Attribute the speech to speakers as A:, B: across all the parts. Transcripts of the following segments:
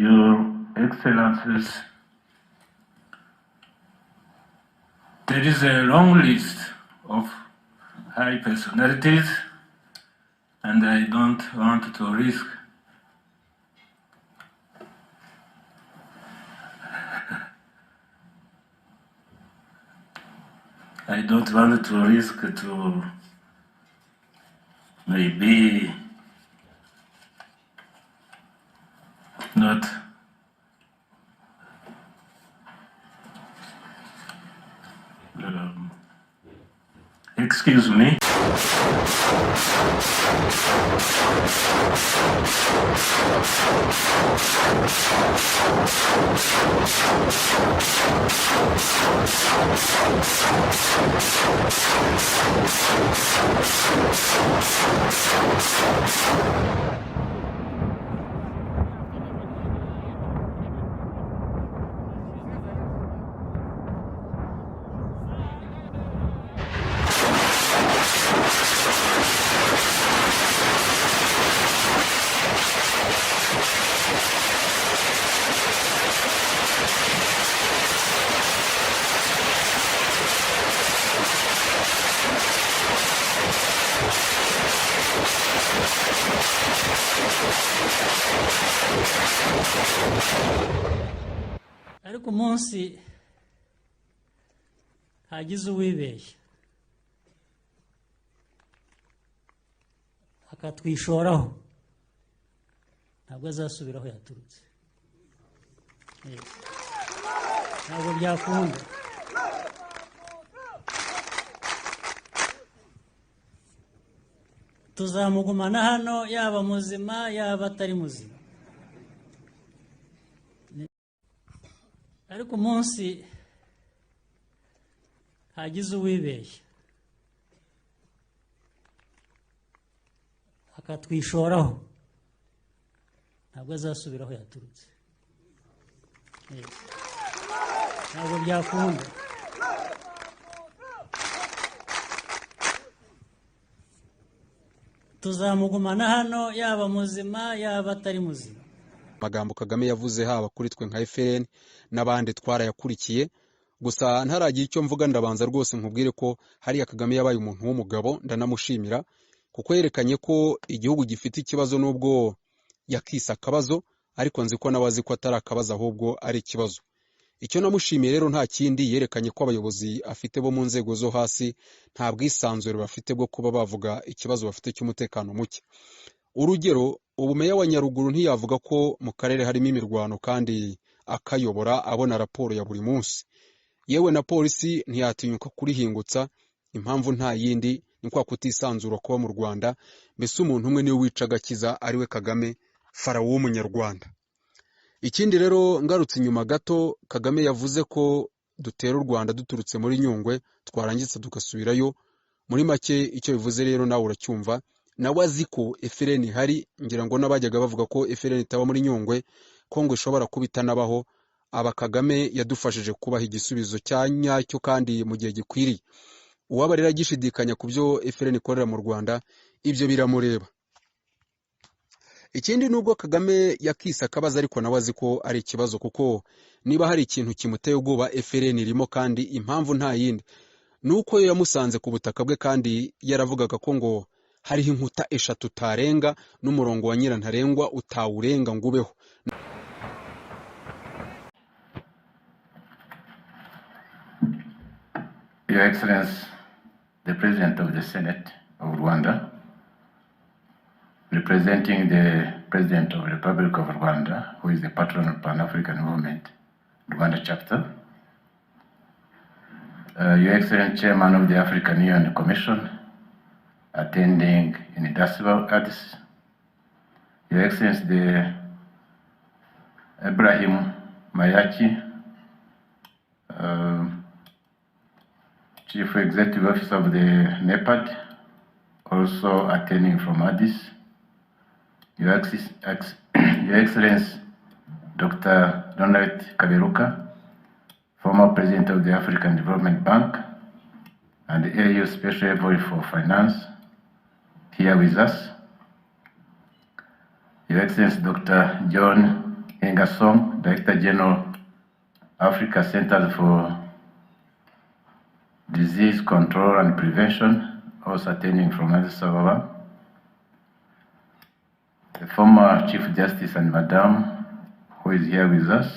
A: Your Excellencies, there is a long list of high personalities, and I don't want to risk to maybe not excuse me.
B: ariko umunsi hagize uwibeshya akatwishoraho ntabwo azasubiraho yaturutse, ntabwo byakunda. Tuzamugumana hano yaba muzima yaba atari muzima, ariko umunsi hagize uwibeshya akatwishoraho ntabwo azasubiraho yaturutse, ntabwo byakunda. Tuzamugumana hano yaba muzima yaba atari muzima.
C: Magambo Kagame yavuze haba kuri twe nka FRN n'abandi twarayakurikiye, gusa ntaragira icyo mvuga ndabanza rwose nkubwire ko hariya Kagame yabaye umuntu w'umugabo, ndanamushimira kuko yerekanye ko igihugu gifite ikibazo nubwo yakisa akabazo, ariko nzi ko nabazi ko atari akabazo ahubwo ari ikibazo. Icyo namushimiye rero nta kindi, yerekanye ko abayobozi afite bo mu nzego zo hasi nta bwisanzure bafite bwo kuba bavuga ikibazo bafite cy'umutekano muke. Urugero, ubumeya wa Nyaruguru ntiyavuga ko mu karere harimo imirwano kandi akayobora abona raporo ya buri munsi. Yewe na polisi ntiyatinyuka kurihingutsa, impamvu nta yindi ni kwa kutisanzura kuba mu Rwanda, mbese umuntu umwe niwe wica agakiza ariwe Kagame, farawo w'umunyarwanda. Ikindi rero ngarutse inyuma gato, Kagame yavuze ko dutera u Rwanda duturutse muri Nyungwe twarangiza tugasubirayo. Muri make icyo bivuze rero nawe uracyumva. Nawe azi ko FRN hari, ngira ngo n'abajyaga bavuga ko FRN itaba muri Nyungwe ko ngo ishobora kubita nabaho. Aba Kagame yadufashije kubaha igisubizo cya nyacyo kandi mu gihe gikwiriye. Uwaba rero agishidikanya ku byo FRN ikorera mu Rwanda, ibyo biramureba. Ikindi nubwo Kagame yakisa akabazo, ariko nawe azi ko ari ikibazo, kuko niba hari ikintu kimuteye ubwoba FRN irimo, kandi impamvu nta yindi nuko yamusanze ku butaka bwe kandi yaravugaga ko ngo hariho inkuta eshatu utarenga n'umurongo wa nyirantarengwa utawurenga ngo ubeho.
A: Your Excellency, the President of the Senat of Rwanda, representing the President of the Republic of Rwanda, who is the patron of Pan-African Movement, Rwanda chapter, Your Excellency, Chairman of the African Union Commission, attending in Addis, Your Excellency, the Ibrahim Mayachi, Chief Executive Officer of the NEPAD, also attending from Addis, Your Excellency, Dr. Donald Kaberuka, former President of the African Development Bank and the AU Special Envoy for Finance, here with us. Your Excellency, Dr. John Engasong, Director General, Africa Center for Disease Control and Prevention, also attending from Addis Ababa. The former Chief Justice and Madam, who is here with us,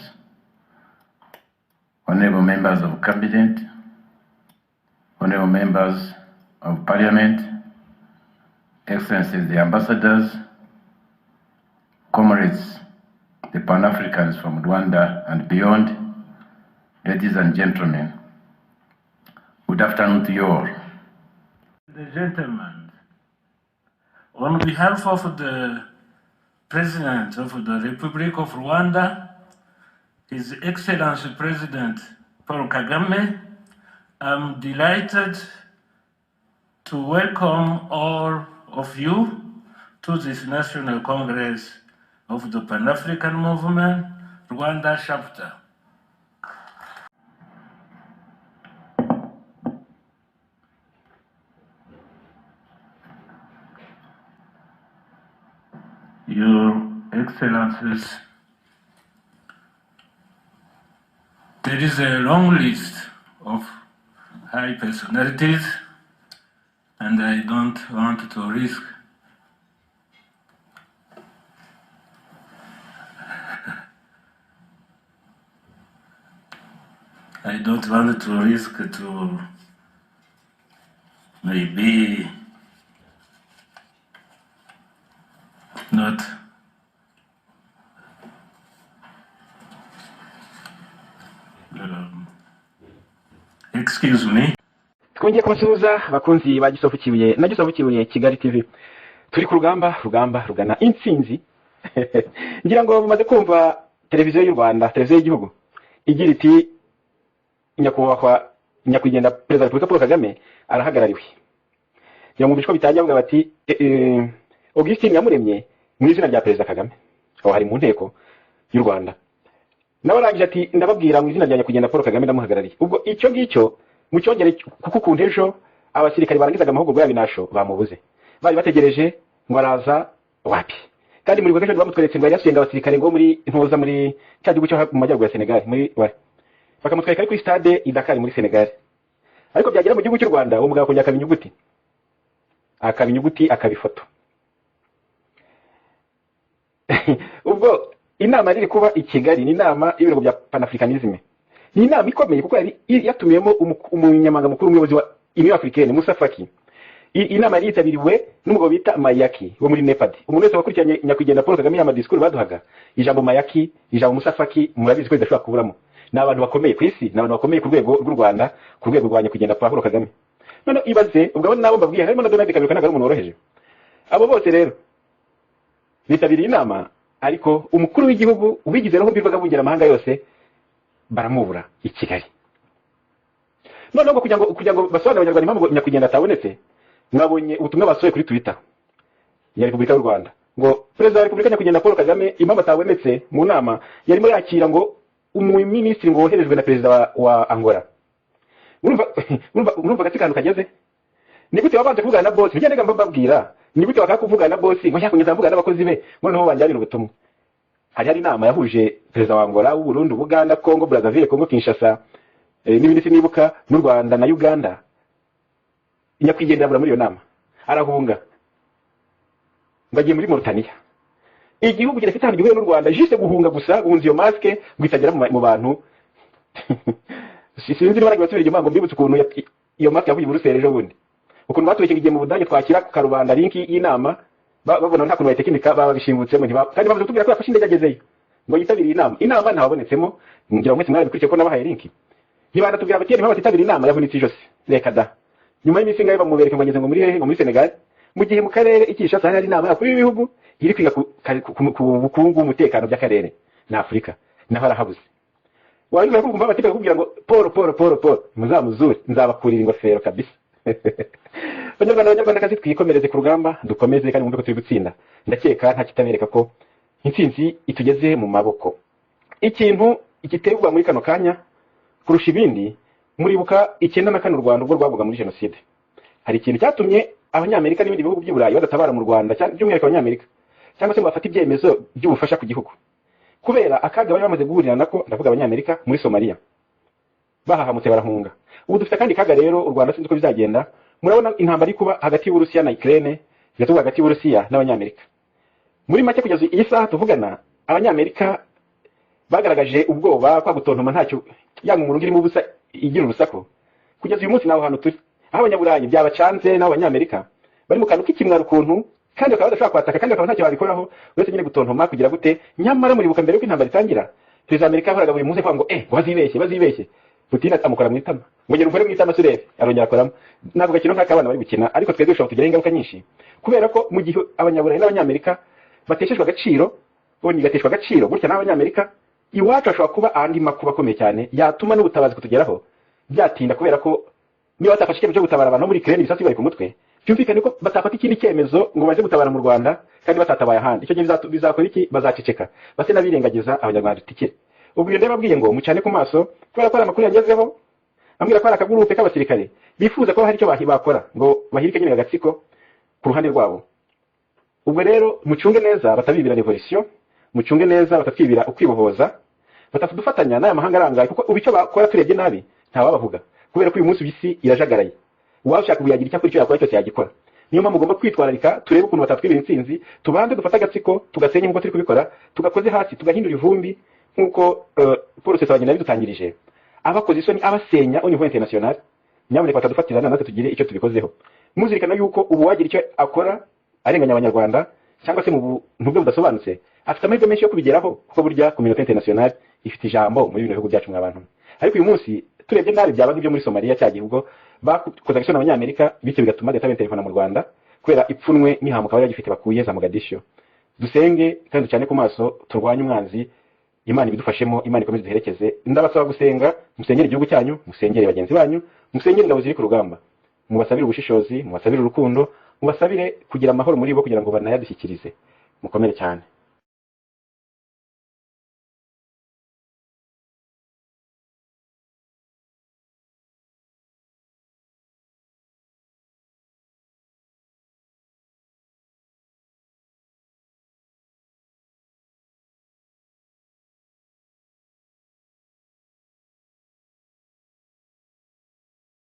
A: honorable members of Cabinet, honorable members of Parliament, Excellencies the Ambassadors, comrades, the Pan-Africans from Rwanda and beyond, ladies and gentlemen, good afternoon to you all.
D: The gentlemen, on behalf of the President of the Republic of Rwanda, His Excellency President Paul Kagame, I'm delighted to welcome all of you to this National Congress of the Pan-African Movement, Rwanda chapter. Your Excellencies, there is a long list of high personalities, and I don't want to risk to maybe not excuse me.
E: Twongeye kubasuhuza abakunzi ba Gisovu Kibuye na Gisovu Kibuye Kigali TV. Turi ku rugamba rugana intsinzi. Ngira ngo mumaze kumva televiziyo y'u Rwanda, televiziyo y'igihugu igira iti nyakwigendera Perezida wa Repubulika Paul Kagame arahagarariwe. Ngira ngo bishko bitajya bavuga bati Augustin Yamuremye mu izina rya Perezida Kagame. Aho hari mu nteko y'u Rwanda. Nabarangije ati ndababwira mu izina rya nyakwigendera Paul Kagame ndamuhagarariye. Ubwo icyo ngicyo mu cyongere kuko kuntu ejo abasirikari barangizaga amahugurwa y'abinasho bamubuze. Bari bategereje ngo araza wapi. Kandi muri bwaje bamutweretse ngo yasenga abasirikare ngo muri ntoza muri cya gihugu cyo mu majyaruguru ya Senegal muri bakamutwereka ari kuri stade i Dakar muri Senegal. Ariko byagera mu gihugu cy'u Rwanda uwo mugabo kunya akabinyuguti akabifoto. Ubwo inama iri kuba i Kigali ni inama y'ibiro bya Pan-Africanisme. Ni inama ikomeye kuko yatumiyemo umunyamabanga mukuru umuyobozi wa Union Africaine Musa Faki. Inama yari yitabiriwe n'umugabo bita Mayaki wo muri Nepad. Umuntu wese wakurikiranye nyakwigendera Paul Kagame ya disikuru baduhaga ijambo Mayaki, ijambo Musa Faki murabizi ko idashobora kuburamo. Ni abantu bakomeye ku isi, ni abantu bakomeye ku rwego rw'u Rwanda, ku rwego rwa nyakwigendera Paul Kagame. None ibaze ubwo nabo mbabwiye harimo na Donald Kaberuka nagari umuntu woroheje. Abo bose rero bitabiriye inama ariko umukuru w'igihugu ubigize roho mbirwaga bungira amahanga yose baramubura i Kigali. None ngo kugira ngo basobanurire abanyarwanda impamvu nyakwigendera atabonetse, mwabonye ubutumwa basohoye kuri Twitter ya Repubulika y'u Rwanda ngo Perezida wa Repubulika nyakwigendera Paul Kagame impamvu atabonetse mu nama yarimo yakira ngo umuminisitiri ngo woherejwe na Perezida wa Angola. Urumva gatsikantu kageze. Ni gute wabanje kuvugana na boss bijyanaga mbabwira ni gute bakakuvugana na boss ngo yakongeza mvugana n'abakozi be noneho banjyanira ubutumwa. Hari inama yahuje Perezida wa Angola, u Burundi, Uganda, Congo, Brazzaville, Congo Kinshasa n'ibindi sinibuka n'u Rwanda na Uganda. Nyakwigendera bura muri iyo nama arahunga ngagiye muri Mauritania. Igihugu kirafite hano gihuye n'u Rwanda jise guhunga gusa guhunza iyo maske gwitagera mu bantu. Sinzi niba basubira inyuma ngo mbibutse ukuntu iyo maske yavuye muri Rusere ejo bundi. Ukuntu batubeshye ngiye mu Budage twakira ku karubanda link y'inama babona nta kuntu bayitekinika babishingutse kandi bavuze tubwira ko yafashe indege agezeyo ngo yitabiriye inama ntabonetsemo. Ngira ngo mwese bikurikiye ko nabahaye link ntibana tubwira bati niba batitabiriye inama yavunitse ijose reka da. Nyuma y'iminsi ngaye bamubereka ngo ngeze ngo muri hehe ngo muri Senegal mu gihe mu karere ikishasa hari inama yakuri ibihugu iri kwiga ku bukungu umutekano by'akarere na Afrika naho arahabuze. Wanyuma kumva bati bakubwira ngo Paul muzamuzure nzabakurira ingofero kabisa. Abanyarwanda kazi twikomereze ku rugamba dukomeze kandi mwumve ko turi gutsinda. Ndakeka nta kitabereka ko intsinzi itugeze mu maboko. Ikintu igiterwa muri kano kanya kurusha ibindi muribuka 94 u Rwanda ubwo rwavuga muri genocide. Hari ikintu cyatumye abanyamerika n'ibindi bihugu by'Iburayi badatabara mu Rwanda cyangwa by'umwihariko abanyamerika cyangwa se ngo bafate ibyemezo by'ubufasha ku gihugu. kubera akaga bari bamaze guhurira nako, ndavuga abanyamerika muri Somalia bahahamutse barahunga. Ubu dufite kandi kaga rero u Rwanda sinzi ko bizagenda. Murabona intambara iri kuba hagati y'Uburusiya na Ukraine, yatuvuga hagati y'Uburusiya n'abanyamerika. Muri make kugeza iyi saha tuvugana, abanyamerika bagaragaje ubwoba kwa gutontoma ntacyo yanga umuntu urimo ubusa igira urusako. Kugeza uyu munsi naho hano turi, aho abanyaburayi byabacanze n'abanyamerika bari mu kantu k'ikimwaro kuntu, kandi bakaba badashobora kwataka, kandi bakaba ntacyo babikoraho uretse nyine gutontoma kugira gute. Nyamara muribuka mbere yuko intambara itangira, Perezida Amerika yahoraga buri munsi avuga ngo bazibeshye Putin amukora mu itama, ngo ngere ukore mu itama surebe, arongera akoramo. Navuga kintu nk'aka abana bari gukina, ariko twebwe dushobora kugira ingaruka nyinshi, kubera ko mu gihe abanyaburayi n'abanyamerika bateshejwe agaciro, bonye gateshwa agaciro gutya n'abanyamerika, iwacu ashobora kuba andi makuba akomeye cyane yatuma n'ubutabazi kutugeraho byatinda, kubera ko niba batafashe icyemezo cyo gutabara abantu muri Ukraine bisasi bari ku mutwe, byumvikane ko batafata ikindi cyemezo ngo baje gutabara mu Rwanda kandi batatabaye ahandi. Icyo gihe bizakora iki? Bazaceceka base nabirengagiza abanyarwanda tikire. Ubwo iyo ndababwiye ngo mucane ku maso, kubera ko amakuru yagezeho ambwira ko ari akagurupe k'abasirikare bifuza ko hari icyo bakora ngo bahirike nyine agatsiko ku ruhande rwabo. Ubwo rero mucunge neza batabibira revolution, mucunge neza batatwibira ukwibohoza, batadufatanya n'aya mahanga arangaye, kuko ubico bakora turebye nabi ntawabavuga, kubera ko uyu munsi bisi irajagaraye. Uwashaka kubiyagira icyo akora cyose yagikora. Niyo mpamvu mugomba kwitwararika, turebe ukuntu batatwibira intsinzi, tubanze dufata agatsiko tugasenye nk'uko turi kubikora, tugakoze hasi tugahindura ivumbi nk'uko Paul Sesabagina bidutangirije. Abakoze isoni abasenya au niveau international, nyamuneka batadufatirana natwe tugire icyo tubikozeho. Muzirikana yuko ubu wagira icyo akora arenganya abanyarwanda cyangwa se mu ntubwe budasobanutse, afite amahirwe menshi yo kubigeraho, kuko burya communauté internationale ifite ijambo muri bino bihugu byacu mw'abantu. Ariko uyu munsi turebye nabi byaba nk'ibyo muri Somalia cyagiye ubwo bakoze action n'abanyamerika, bityo bigatuma leta y'Interefona mu Rwanda kubera ipfunwe n'ihamuka bari gifite bakuye za Mogadisho. Dusenge kandi cyane ku maso turwanye umwanzi, Imana ibidufashemo, Imana ikomeze duherekeze. Ndabasaba gusenga, musengere igihugu cyanyu, musengere bagenzi banyu, musengere ingabo ziri ku rugamba, mubasabire ubushishozi, mubasabire urukundo, mubasabire kugira amahoro muri bo kugira ngo banayadushyikirize. Mukomere cyane.